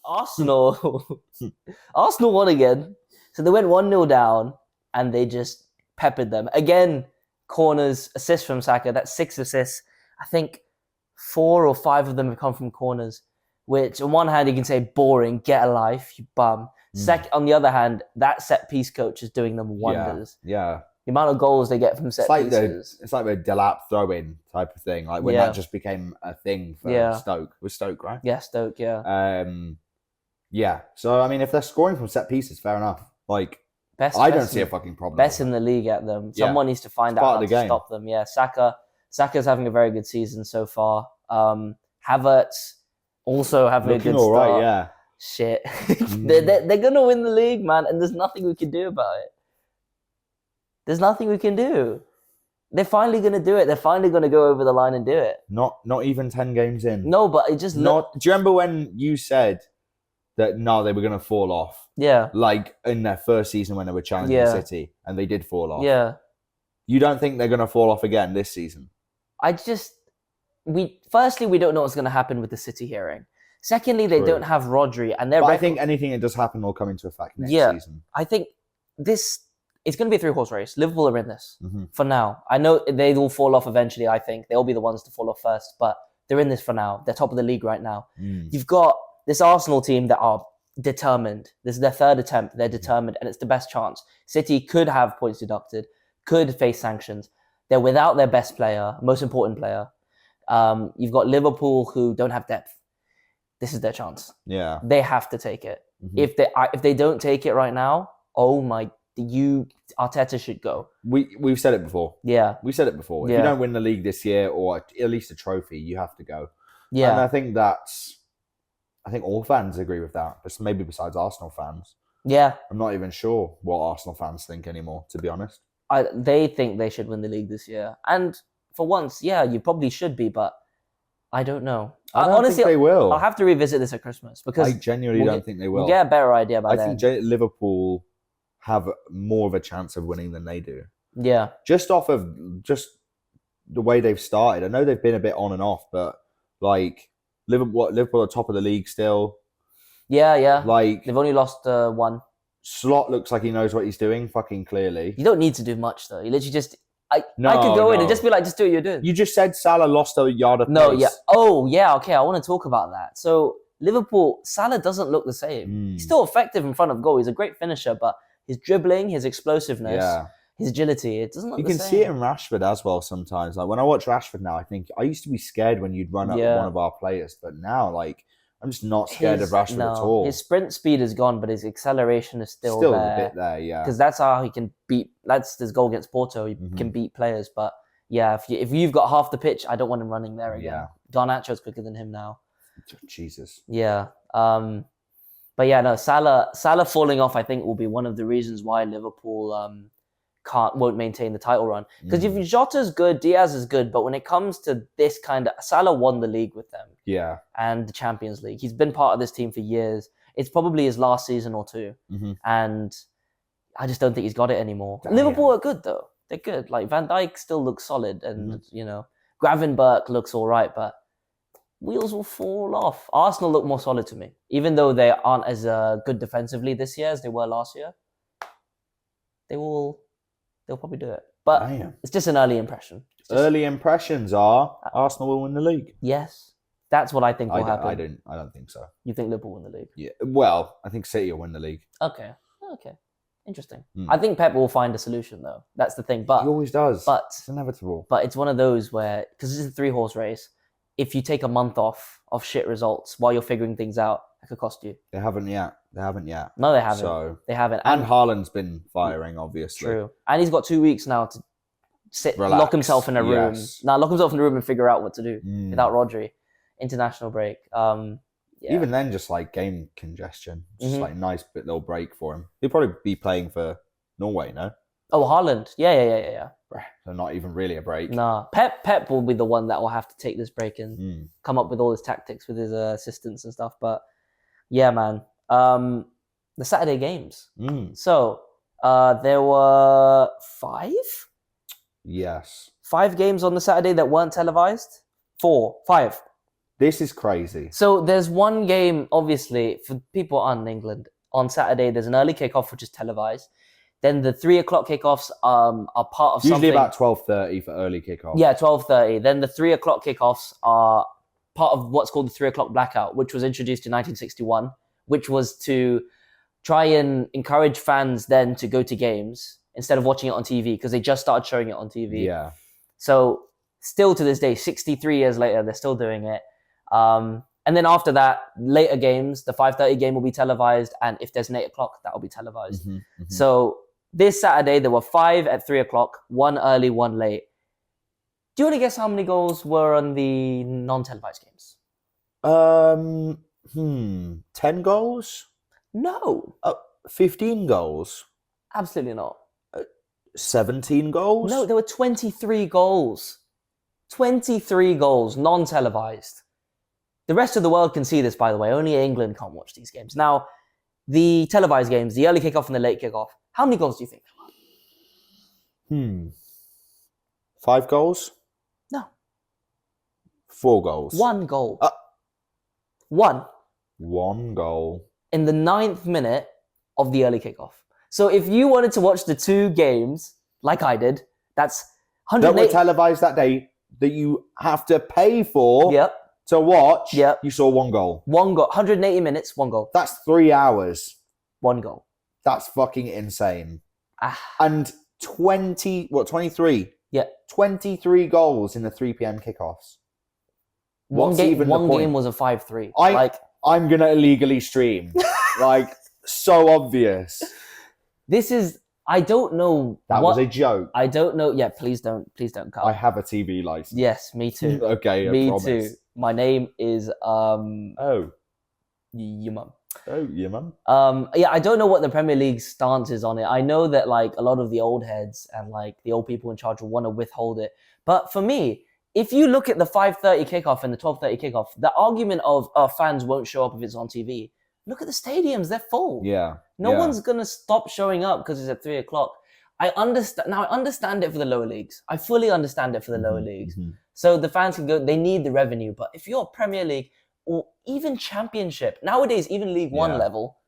Arsenal, Arsenal won again. So they went 1-0 down and they just peppered them. Again, corners, assists from Saka. That's 6 assists. I think 4 or 5 of them have come from corners, which on one hand you can say boring, get a life, you bum. On the other hand, that set piece coach is doing them wonders. Yeah. The amount of goals they get from set pieces. It's like the Delap throw-in type of thing. Like when that just became a thing for Stoke. It was Stoke, right? Yeah, Stoke, yeah. Yeah. So, I mean, if they're scoring from set pieces, fair enough. Like, I don't see a fucking problem. Best in the league at them. Someone needs to find out how to stop them. Yeah, Saka's having a very good season so far. Havertz also having a good start. Right, yeah. Shit. They're going to win the league, man, and there's nothing we can do about it. There's nothing we can do. They're finally going to do it. They're finally going to go over the line and do it. Not even 10 games in. No, but it just... Do you remember when you said that, no, they were going to fall off? Yeah. Like in their first season when they were challenging City, and they did fall off. Yeah. You don't think they're going to fall off again this season? Firstly, we don't know what's going to happen with the City hearing. Secondly, they don't have Rodri, and I think anything that does happen will come into effect next season. I think it's going to be a 3-horse race. Liverpool are in this for now. I know they will fall off eventually, I think. They'll be the ones to fall off first, but they're in this for now. They're top of the league right now. You've got this Arsenal team that are determined. This is their third attempt. They're determined, and it's the best chance. City could have points deducted, could face sanctions. They're without their best player, most important player. You've got Liverpool who don't have depth. This is their chance. Yeah. They have to take it. If they don't take it right now, Arteta should go. We've said it before. Yeah. We've said it before. If you don't win the league this year, or at least a trophy, you have to go. Yeah. And I think all fans agree with that, but maybe besides Arsenal fans. Yeah. I'm not even sure what Arsenal fans think anymore, to be honest. They think they should win the league this year. And for once, yeah, you probably should be, but I don't know. Honestly, think they will. I'll have to revisit this at Christmas because I genuinely don't think they will. We'll get a better idea by then. I think Liverpool have more of a chance of winning than they do. Yeah. Just off of the way they've started. I know they've been a bit on and off, but like Liverpool are top of the league still. Yeah. Like they've only lost one. Slot looks like he knows what he's doing, fucking clearly. You don't need to do much though. You literally just I could go in and just be like, just do what you're doing. You just said Salah lost a yard of pace. No, yeah. Oh, yeah, okay, I want to talk about that. So Liverpool, Salah doesn't look the same. He's still effective in front of goal. He's a great finisher, but his dribbling, his explosiveness, his agility, it doesn't look the same. You can see it in Rashford as well sometimes. Like when I watch Rashford now, I think I used to be scared when you'd run up with one of our players, but now like I'm just not scared of Rashford at all. His sprint speed is gone, but his acceleration is still there. A bit there, yeah. Because that's how he can beat. That's his goal against Porto. He can beat players, but yeah, if you've got half the pitch, I don't want him running there again. Yeah. Garnacho's quicker than him now. Jesus. Yeah. But yeah, no. Salah falling off, I think, will be one of the reasons why Liverpool won't maintain the title run. Because if Jota's good, Diaz is good, but when it comes to this kind of... Salah won the league with them. Yeah. And the Champions League. He's been part of this team for years. It's probably his last season or two. And I just don't think he's got it anymore. Damn. Liverpool are good, though. They're good. Like, Van Dijk still looks solid. And, Gravenberch looks all right, but wheels will fall off. Arsenal look more solid to me. Even though they aren't as good defensively this year as they were last year. They'll probably do it. But it's just an early impression. Early impressions are Arsenal will win the league. Yes. That's what I think will happen. I don't think so. You think Liverpool win the league? Yeah. Well, I think City will win the league. Okay. Interesting. I think Pep will find a solution, though. That's the thing. But he always does. But it's inevitable. But it's one of those where, because it's a 3-horse race, if you take a month off of shit results while you're figuring things out, it could cost you. They haven't yet. No, they haven't. So, they haven't. And Haaland's been firing, obviously. True. And he's got 2 weeks now to lock himself in a room. Lock himself in a room and figure out what to do without Rodri. International break. Even then, just like game congestion. Just like nice little break for him. He'll probably be playing for Norway, no? Oh, Haaland. Yeah. So not even really a break. Nah. Pep will be the one that will have to take this break and come up with all his tactics with his assistants and stuff. But yeah, man. The Saturday games. So there were 5? Yes. 5 games on the Saturday that weren't televised? 5. This is crazy. So there's one game, obviously, for people on England. On Saturday, there's an early kickoff, which is televised. Then the 3 o'clock kickoffs are part of Usually something. about 12:30 for early kickoff. Yeah, 12:30. Then the 3 o'clock kickoffs are part of what's called the 3 o'clock Blackout, which was introduced in 1961, which was to try and encourage fans then to go to games instead of watching it on TV, because they just started showing it on TV. Yeah. So still to this day, 63 years later, they're still doing it. And then after that, later games, the 5:30 game will be televised, and if there's an 8 o'clock, that will be televised. So this Saturday, there were 5 at 3 o'clock, 1 early, 1 late. Do you want to guess how many goals were on the non-televised games? 10 goals? No. 15 goals? Absolutely not. 17 goals? No, there were 23 goals. 23 goals, non-televised. The rest of the world can see this, by the way. Only England can't watch these games. Now, the televised games, the early kickoff and the late kickoff, how many goals do you think there were? 5 goals? No. 4 goals? 1 goal. 1. 1 goal. In the 9th minute of the early kickoff. So if you wanted to watch the 2 games, like I did, that's 180... That were televised that day, that you have to pay for to watch, you saw 1 goal. 1 goal. 180 minutes, 1 goal. That's 3 hours. 1 goal. That's fucking insane. And 23? Yeah. 23 goals in the 3 p.m. kickoffs. One game was a 5-3. I'm going to illegally stream. So obvious. This is... I don't know. That was a joke. I don't know. Yeah, please don't cut. I have a TV license. Yes, me too. Okay, me promise. too. My name is your mum. Oh, your mum. Yeah, I don't know what the Premier League's stance is on it. I know that like a lot of the old heads and like the old people in charge will want to withhold it. But for me, if you look at the 5:30 kickoff and the 12:30 kickoff, the argument of fans won't show up if it's on TV. Look at the stadiums; they're full. Yeah. No one's gonna stop showing up because it's at 3 o'clock. I understand it for the lower leagues. I fully understand it for the lower leagues. So the fans can go. They need the revenue. But if you're Premier League or even Championship nowadays, even League One level,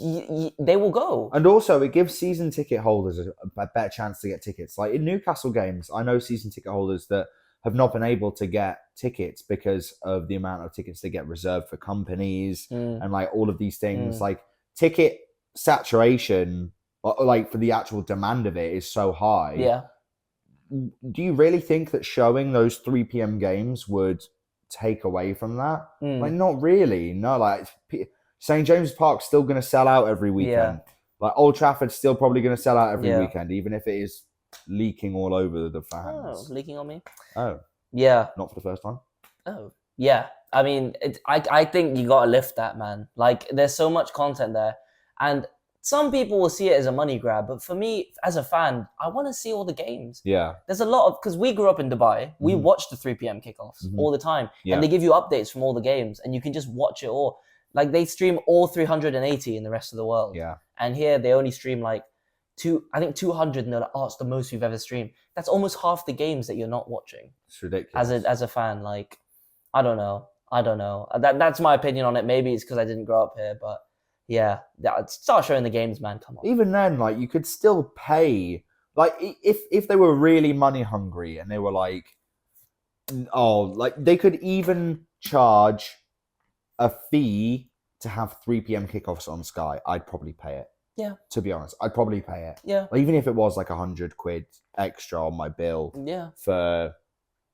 they will go. And also, it gives season ticket holders a better chance to get tickets. Like in Newcastle games, I know season ticket holders that have not been able to get tickets because of the amount of tickets they get reserved for companies and like all of these things. Like ticket saturation, like for the actual demand of it, is so high. Yeah. Do you really think that showing those 3 p.m. games would take away from that? Like, not really. No, like St. James's Park's still going to sell out every weekend. Like Old Trafford's still probably going to sell out every weekend, even if it is leaking all over the fans. Oh, leaking on me? Oh. Yeah. Not for the first time? Oh. Yeah. I mean, I think you got to lift that, man. Like, there's so much content there. And some people will see it as a money grab. But for me, as a fan, I want to see all the games. Yeah. There's a lot of... Because we grew up in Dubai. We watch the 3 p.m. kickoffs all the time. And they give you updates from all the games. And you can just watch it all. Like, they stream all 380 in the rest of the world. Yeah. And here, they only stream, like, 200, and they're like, oh, it's the most we've ever streamed. That's almost half the games that you're not watching. It's ridiculous. As a fan, like, I don't know. That's my opinion on it. Maybe it's because I didn't grow up here, but yeah, start showing the games, man. Come on. Even then, like, you could still pay. Like, if they were really money hungry and they were like, like they could even charge a fee to have 3 p.m. kickoffs on Sky. I'd probably pay it. Yeah. To be honest, I'd probably pay it. Yeah. Like, even if it was like £100 extra on my bill. Yeah. For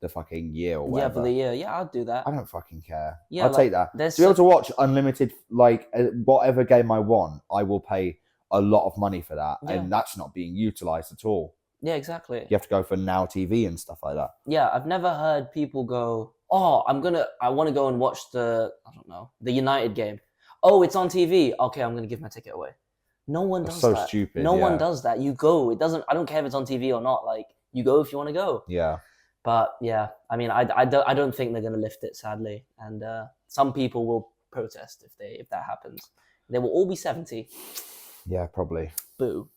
the fucking year or whatever. Yeah, for the year. Yeah, I'd do that. I don't fucking care. Yeah, I'll take that. To be able to watch unlimited, like whatever game I want, I will pay a lot of money for that, and that's not being utilized at all. Yeah, exactly. You have to go for Now TV and stuff like that. Yeah, I've never heard people go, oh, I want to go and watch the United game. Oh, it's on TV. Okay, I'm going to give my ticket away. No one does that. So stupid. No one does that. You go. I don't care if it's on TV or not. Like, you go if you want to go. Yeah. But yeah, I mean, I don't think they're going to lift it, sadly. And some people will protest if that happens. They will all be 70. Yeah, probably. Boo.